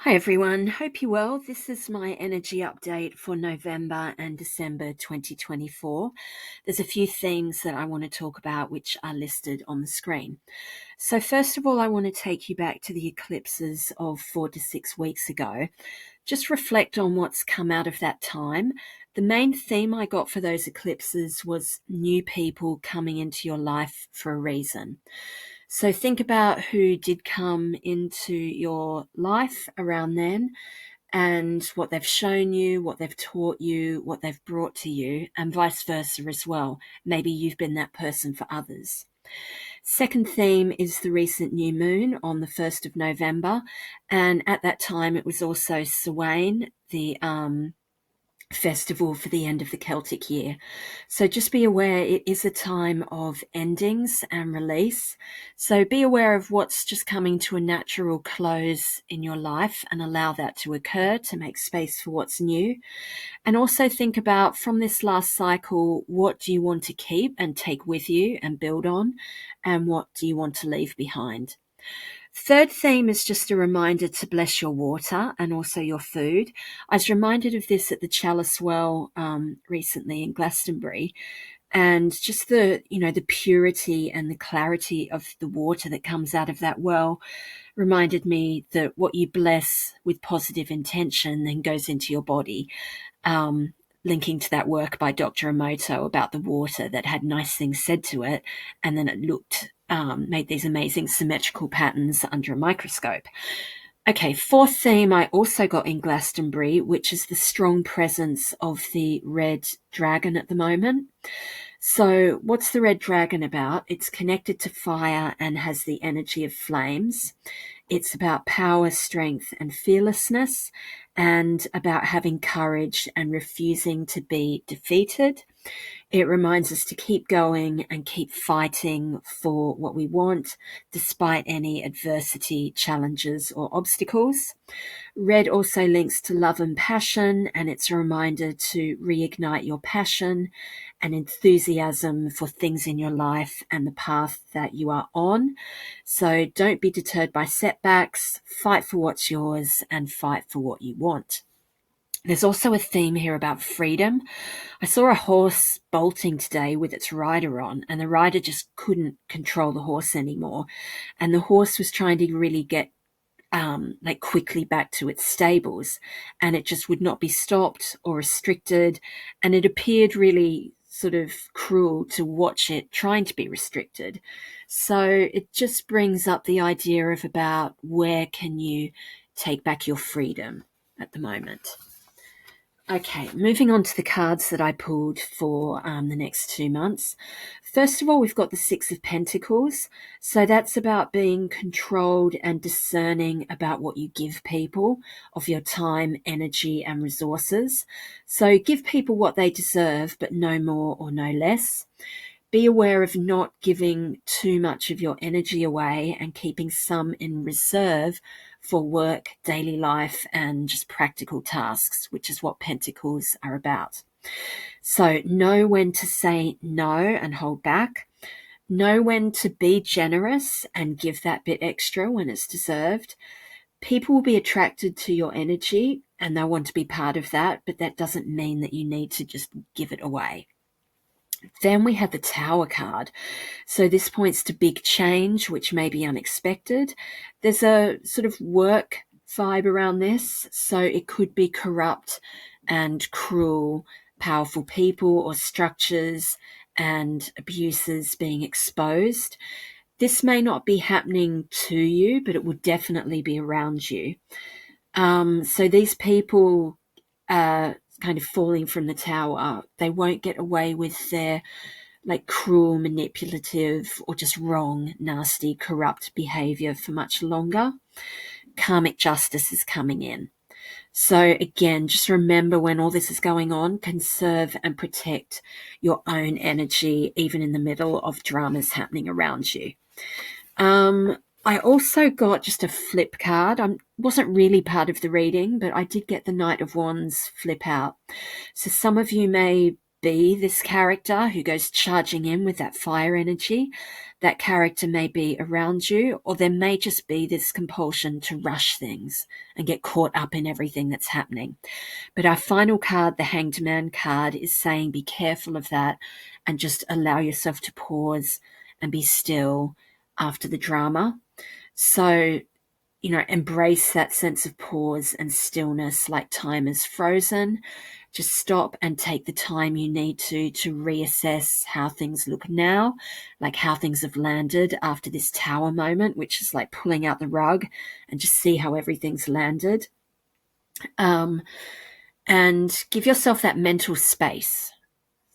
Hi everyone, hope you're well. This is my energy update for November and December 2024. There's a few themes that I want to talk about which are listed on the screen. So first of all, I want to take you back to the eclipses of 4 to 6 weeks ago. Just reflect on what's come out of that time. The main theme I got for those eclipses was new people coming into your life for a reason. So think about who did come into your life around then and what they've shown you, what they've taught you, what they've brought to you, and vice versa as well. Maybe you've been that person for others. Second theme is the recent new moon on the 1st of November. And at that time, it was also Samhain, the festival for the end of the Celtic year. So just be aware it is a time of endings and release. So be aware of what's just coming to a natural close in your life and allow that to occur to make space for what's new. And also think about, from this last cycle, what do you want to keep and take with you and build on, and what do you want to leave behind? Third theme is just a reminder to bless your water and also your food. I was reminded of this at the Chalice Well recently in Glastonbury, and just the purity and the clarity of the water that comes out of that well reminded me that what you bless with positive intention then goes into your body. Linking to that work by Dr. Emoto about the water that had nice things said to it, and then it made these amazing symmetrical patterns under a microscope. Okay, fourth theme I also got in Glastonbury, which is the strong presence of the red dragon at the moment. So what's the red dragon about? It's connected to fire and has the energy of flames. It's about power, strength, and fearlessness, and about having courage and refusing to be defeated. It reminds us to keep going and keep fighting for what we want, despite any adversity, challenges, or obstacles. Red also links to love and passion, and it's a reminder to reignite your passion and enthusiasm for things in your life and the path that you are on. So don't be deterred by setbacks, fight for what's yours, and fight for what you want. There's also a theme here about freedom. I saw a horse bolting today with its rider on, and the rider just couldn't control the horse anymore. And the horse was trying to really get quickly back to its stables, and it just would not be stopped or restricted. And it appeared really sort of cruel to watch it trying to be restricted. So it just brings up the idea of about where can you take back your freedom at the moment. Okay, moving on to the cards that I pulled for the next 2 months. First of all, we've got the Six of Pentacles. So that's about being controlled and discerning about what you give people of your time, energy, and resources. So give people what they deserve, but no more or no less. Be aware of not giving too much of your energy away and keeping some in reserve for work, daily life, and just practical tasks, which is what Pentacles are about. So know when to say no and hold back. Know when to be generous and give that bit extra when it's deserved. People will be attracted to your energy and they'll want to be part of that, but that doesn't mean that you need to just give it away. Then we have the Tower card. So this points to big change, which may be unexpected. There's a sort of work vibe around this. So it could be corrupt and cruel, powerful people or structures and abuses being exposed. This may not be happening to you, but it will definitely be around you. So these people kind of falling from the tower, they won't get away with their cruel, manipulative, or just wrong, nasty, corrupt behavior for much longer. Karmic justice is coming in. So again, just remember when all this is going on, conserve and protect your own energy, even in the middle of dramas happening around you. I also got just a flip card. I wasn't really part of the reading, but I did get the Knight of Wands flip out. So some of you may be this character who goes charging in with that fire energy. That character may be around you, or there may just be this compulsion to rush things and get caught up in everything that's happening. But our final card, the Hanged Man card, is saying be careful of that and just allow yourself to pause and be still after the drama. So, embrace that sense of pause and stillness, like time is frozen. Just stop and take the time you need to reassess how things look now, like how things have landed after this tower moment, which is like pulling out the rug, and just see how everything's landed. And give yourself that mental space.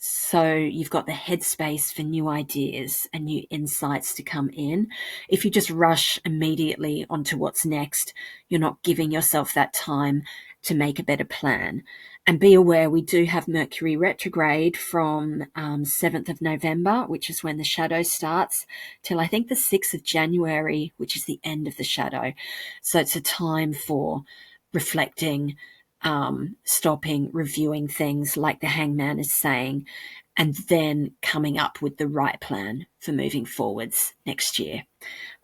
So you've got the headspace for new ideas and new insights to come in. If you just rush immediately onto what's next, you're not giving yourself that time to make a better plan. And be aware, we do have Mercury retrograde from 7th of November, which is when the shadow starts, till I think the 6th of January, which is the end of the shadow. So it's a time for reflecting, stopping, reviewing things like the Hangman is saying, and then coming up with the right plan for moving forwards next year.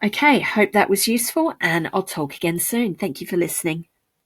Okay, hope that was useful, and I'll talk again soon. Thank you for listening.